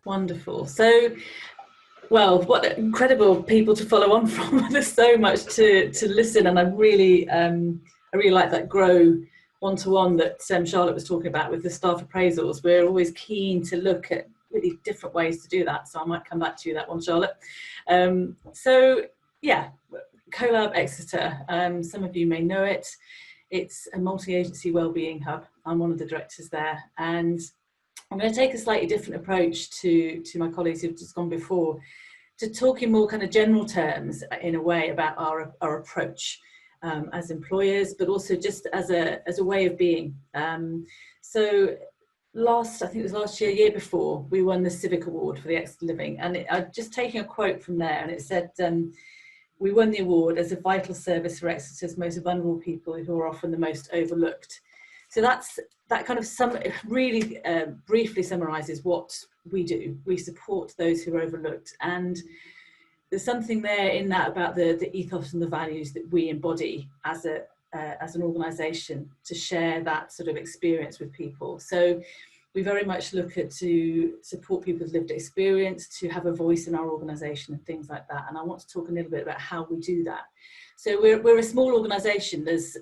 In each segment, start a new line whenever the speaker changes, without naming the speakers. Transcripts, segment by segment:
Wonderful. So, well, what incredible people to follow on from. There's so much to listen, and I really like that grow one-to-one that Charlotte was talking about with the staff appraisals. We're always keen to look at really different ways to do that. So I might come back to you that one, Charlotte. So yeah, CoLab Exeter. Some of you may know it. It's a multi-agency wellbeing hub. I'm one of the directors there, and I'm going to take a slightly different approach to my colleagues who've just gone before, to talk in more kind of general terms in a way about our approach as employers, but also just as a way of being. So I think it was last year before, we won the Civic Award for the Exeter Living, and I'm just taking a quote from there, and it said, we won the award as a vital service for Exeter's most vulnerable people who are often the most overlooked. So that kind of really briefly summarises what we do. We support those who are overlooked, and there's something there in that about the ethos and the values that we embody as an organisation to share that sort of experience with people. So we very much look at to support people with lived experience, to have a voice in our organisation and things like that. And I want to talk a little bit about how we do that. So we're a small organisation. There's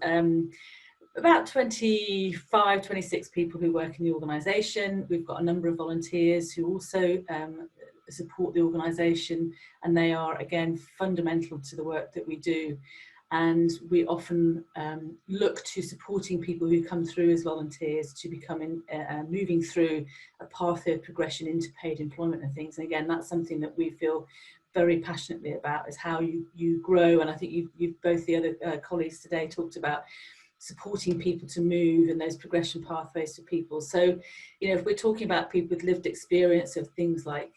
about 25, 26 people who work in the organisation. We've got a number of volunteers who also support the organisation, and they are, again, fundamental to the work that we do. And we often look to supporting people who come through as volunteers to becoming moving through a pathway of progression into paid employment and things. And again, that's something that we feel very passionately about, is how you grow. And I think you've both the other colleagues today talked about supporting people to move and those progression pathways for people. So, you know, if we're talking about people with lived experience of things like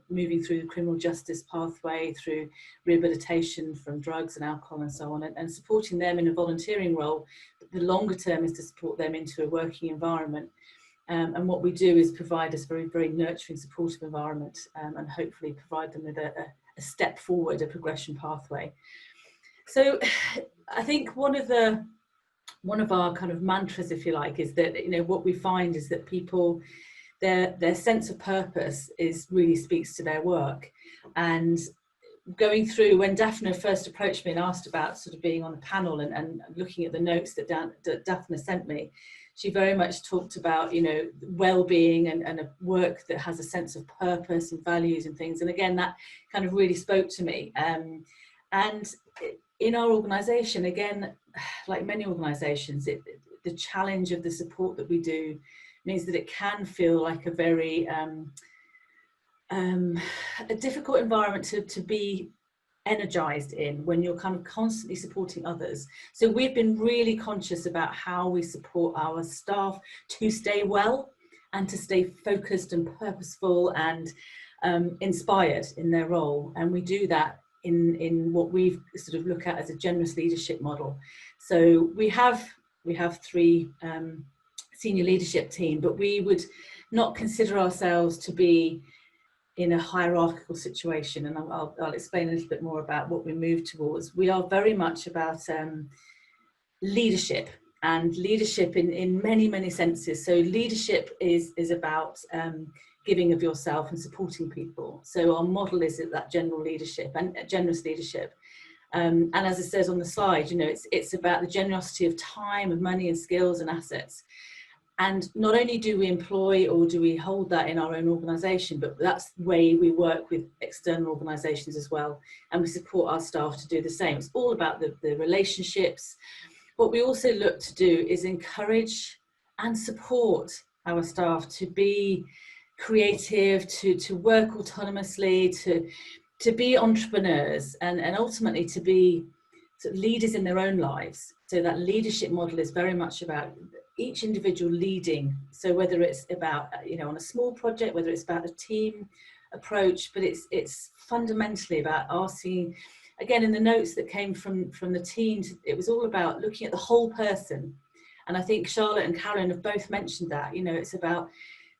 moving through the criminal justice pathway, through rehabilitation from drugs and alcohol and so on, and supporting them in a volunteering role, the longer term is to support them into a working environment. And what we do is provide this very, very nurturing, supportive environment, and hopefully provide them with a step forward, a progression pathway. So I think one of our kind of mantras, if you like, is that, you know, what we find is that people, their sense of purpose really speaks to their work. And going through, when Daphne first approached me and asked about sort of being on the panel and looking at the notes that Daphne sent me, she very much talked about, you know, well-being and a work that has a sense of purpose and values and things. And again, that kind of really spoke to me. And in our organisation, again, like many organisations, the challenge of the support that we do means that it can feel like a very a difficult environment to be energised in, when you're kind of constantly supporting others. So we've been really conscious about how we support our staff to stay well and to stay focused and purposeful and inspired in their role. And we do that in what we sort of look at as a generous leadership model. So we have 3 senior leadership team, but we would not consider ourselves to be in a hierarchical situation, and I'll explain a little bit more about what we move towards. We are very much about leadership, and leadership in many senses. So leadership is about giving of yourself and supporting people. So our model is that general leadership and generous leadership. And as it says on the slide, you know, it's about the generosity of time and money and skills and assets. And not only do we employ or do we hold that in our own organisation, but that's the way we work with external organisations as well. And we support our staff to do the same. It's all about the relationships. What we also look to do is encourage and support our staff to be creative, to work autonomously, to be entrepreneurs, and ultimately to be sort of leaders in their own lives. So that leadership model is very much about each individual leading. So whether it's about, you know, on a small project, whether it's about a team approach, but it's fundamentally about asking, again, in the notes that came from the teams, it was all about looking at the whole person. And I think Charlotte and Karen have both mentioned that, you know, it's about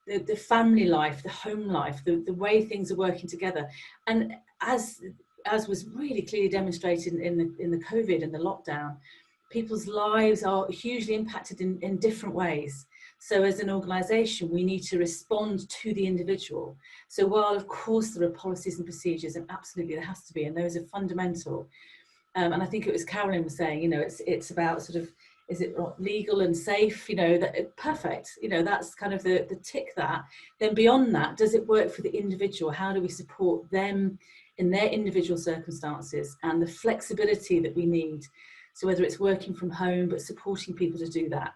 the family life, the home life, the way things are working together. And as was really clearly demonstrated in the COVID and the lockdown, people's lives are hugely impacted in different ways. So as an organisation, we need to respond to the individual. So while of course there are policies and procedures, and absolutely there has to be, and those are fundamental. And I think it was Carolyn was saying, you know, it's about sort of, is it legal and safe? You know, that perfect. You know, that's kind of the tick that. Then beyond that, does it work for the individual? How do we support them in their individual circumstances and the flexibility that we need? So whether it's working from home, but supporting people to do that.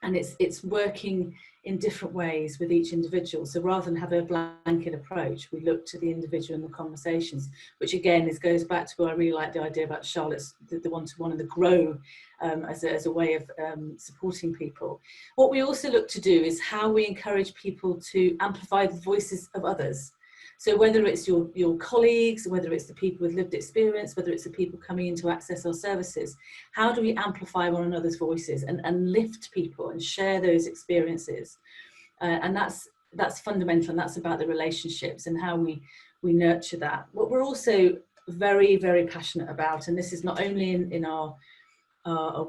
And it's working in different ways with each individual. So rather than have a blanket approach, we look to the individual in the conversations, which again goes back to where I really like the idea about Charlotte's the one-to-one and the grow as a way of supporting people. What we also look to do is how we encourage people to amplify the voices of others. So whether it's your colleagues, whether it's the people with lived experience, whether it's the people coming in to access our services, how do we amplify one another's voices and lift people and share those experiences? And that's fundamental, and that's about the relationships and how we nurture that. What we're also very, very passionate about, and this is not only in our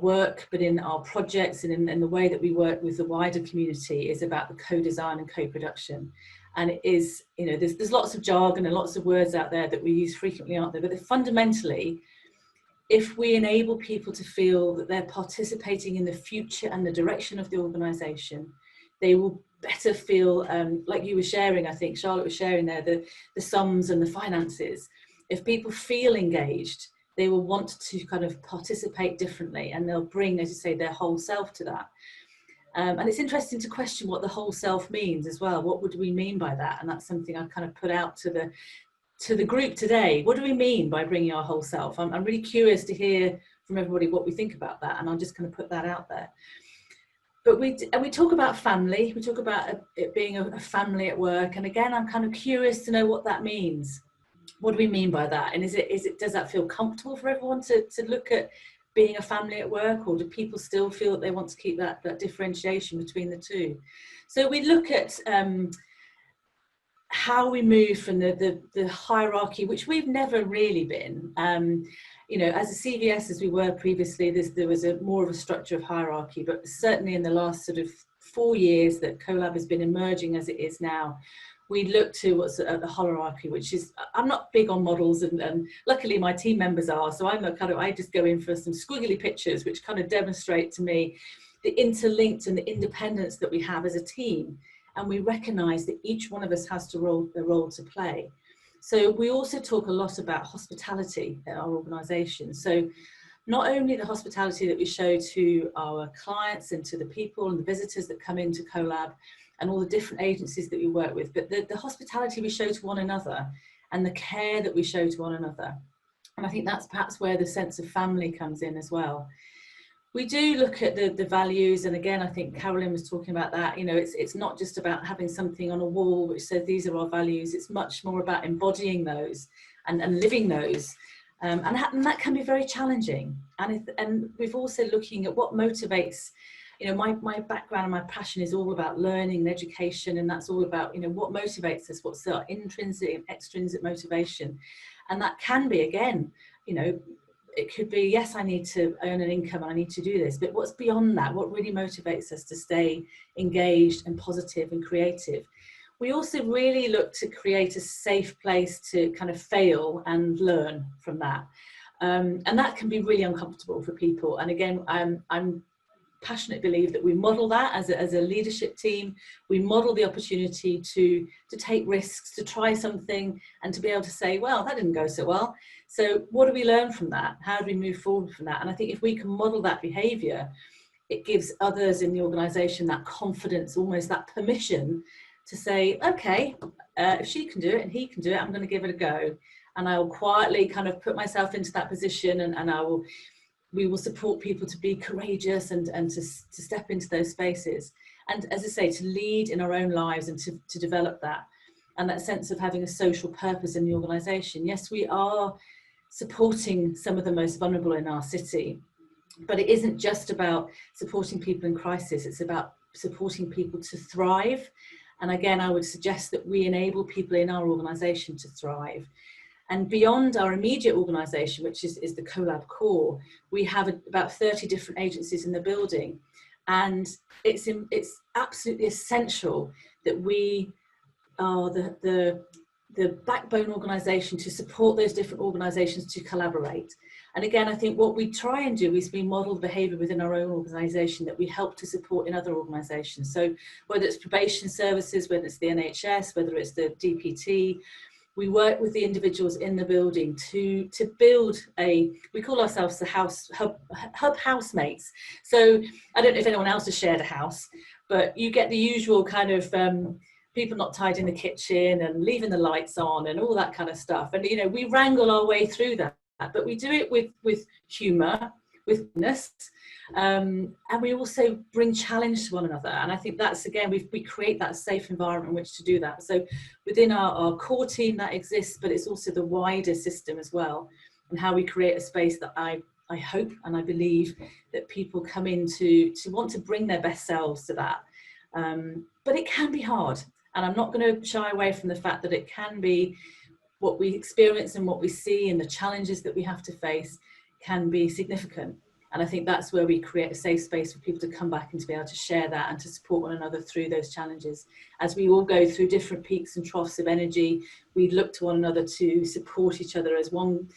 work, but in our projects and in the way that we work with the wider community, is about the co-design and co-production. And it is, you know, there's lots of jargon and lots of words out there that we use frequently, aren't there? But fundamentally, if we enable people to feel that they're participating in the future and the direction of the organisation, they will better feel, like you were sharing, I think Charlotte was sharing there, the sums and the finances. If people feel engaged, they will want to kind of participate differently, and they'll bring, as you say, their whole self to that. And it's interesting to question what the whole self means as well. What would we mean by that? And that's something I kind of put out to the group today. What do we mean by bringing our whole self? I'm really curious to hear from everybody what we think about that, and I'll just kind of put that out there. But we talk about family. We talk about it being a family at work, and again, I'm kind of curious to know what that means. What do we mean by that? And does that feel comfortable for everyone to look at being a family at work, or do people still feel that they want to keep that differentiation between the two? So we look at how we move from the hierarchy, which we've never really been. You know, as a CVS, as we were previously, there was more of a structure of hierarchy, but certainly in the last sort of 4 years that CoLab has been emerging as it is now, we look to what's the hierarchy, which is, I'm not big on models, and luckily my team members are, so I just go in for some squiggly pictures, which kind of demonstrate to me the interlinked and the independence that we have as a team. And we recognise that each one of us has a role to play. So we also talk a lot about hospitality at our organisation. So not only the hospitality that we show to our clients and to the people and the visitors that come into CoLab, and all the different agencies that we work with, but the hospitality we show to one another and the care that we show to one another. And I think that's perhaps where the sense of family comes in as well. We do look at the values, and again, I think Carolyn was talking about that. You know, it's not just about having something on a wall which says these are our values. It's much more about embodying those and living those. And that can be very challenging. And we've also looking at what motivates. You know, my background and my passion is all about learning and education, and that's all about, you know, what motivates us, what's our intrinsic and extrinsic motivation. And that can be, again, you know, it could be, yes, I need to earn an income and I need to do this, but what's beyond that? What really motivates us to stay engaged and positive and creative? We also really look to create a safe place to kind of fail and learn from that. And that can be really uncomfortable for people. And again, I'm passionately believe that we model that as a leadership team. We model the opportunity to take risks, to try something, and to be able to say, well, that didn't go so well. So what do we learn from that? How do we move forward from that? And I think if we can model that behaviour, it gives others in the organisation that confidence, almost that permission to say, okay, if she can do it and he can do it, I'm going to give it a go. And I will quietly kind of put myself into that position, and we will support people to be courageous and to step into those spaces. And as I say, to lead in our own lives and to develop that. And that sense of having a social purpose in the organisation. Yes, we are supporting some of the most vulnerable in our city, but it isn't just about supporting people in crisis. It's about supporting people to thrive. And again, I would suggest that we enable people in our organisation to thrive. And beyond our immediate organisation, which is the CoLab core, we have about 30 different agencies in the building. And it's absolutely essential that we are the backbone organisation to support those different organisations to collaborate. And again, I think what we try and do is we model the behaviour within our own organisation that we help to support in other organisations. So whether it's probation services, whether it's the NHS, whether it's the DPT, we work with the individuals in the building to build we call ourselves the hub housemates. So I don't know if anyone else has shared a house, but you get the usual kind of people not tidying the kitchen and leaving the lights on and all that kind of stuff. And, you know, we wrangle our way through that, but we do it with humour, with goodness, and we also bring challenge to one another. And I think that's, again, we create that safe environment in which to do that. So within our core team that exists, but it's also the wider system as well, and how we create a space that I hope and I believe that people come in to want to bring their best selves to that. But it can be hard. And I'm not going to shy away from the fact that it can be what we experience and what we see and the challenges that we have to face can be significant. And I think that's where we create a safe space for people to come back and to be able to share that and to support one another through those challenges. As we all go through different peaks and troughs of energy, we look to one another to support each other. As one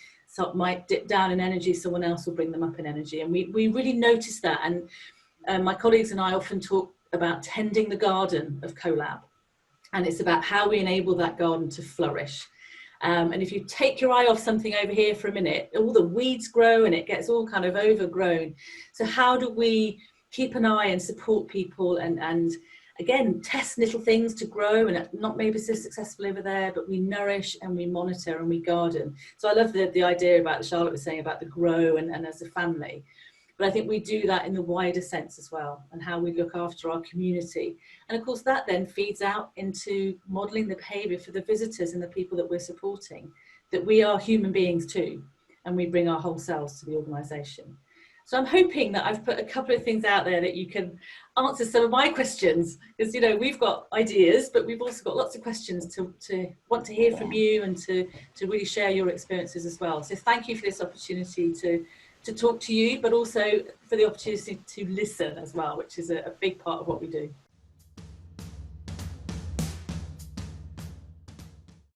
might dip down in energy, someone else will bring them up in energy. And we really notice that. And my colleagues and I often talk about tending the garden of CoLab. And it's about how we enable that garden to flourish. And if you take your eye off something over here for a minute, all the weeds grow and it gets all kind of overgrown. So how do we keep an eye and support people and again, test little things to grow and not maybe so successful over there, but we nourish and we monitor and we garden. So I love the idea about Charlotte was saying about the grow and as a family. But I think we do that in the wider sense as well, and how we look after our community. And of course, that then feeds out into modelling the behaviour for the visitors and the people that we're supporting, that we are human beings too, and we bring our whole selves to the organisation. So I'm hoping that I've put a couple of things out there that you can answer some of my questions, because, you know, we've got ideas, but we've also got lots of questions to want to hear from you and to really share your experiences as well. So thank you for this opportunity to talk to you, but also for the opportunity to listen as well, which is a big part of what we do.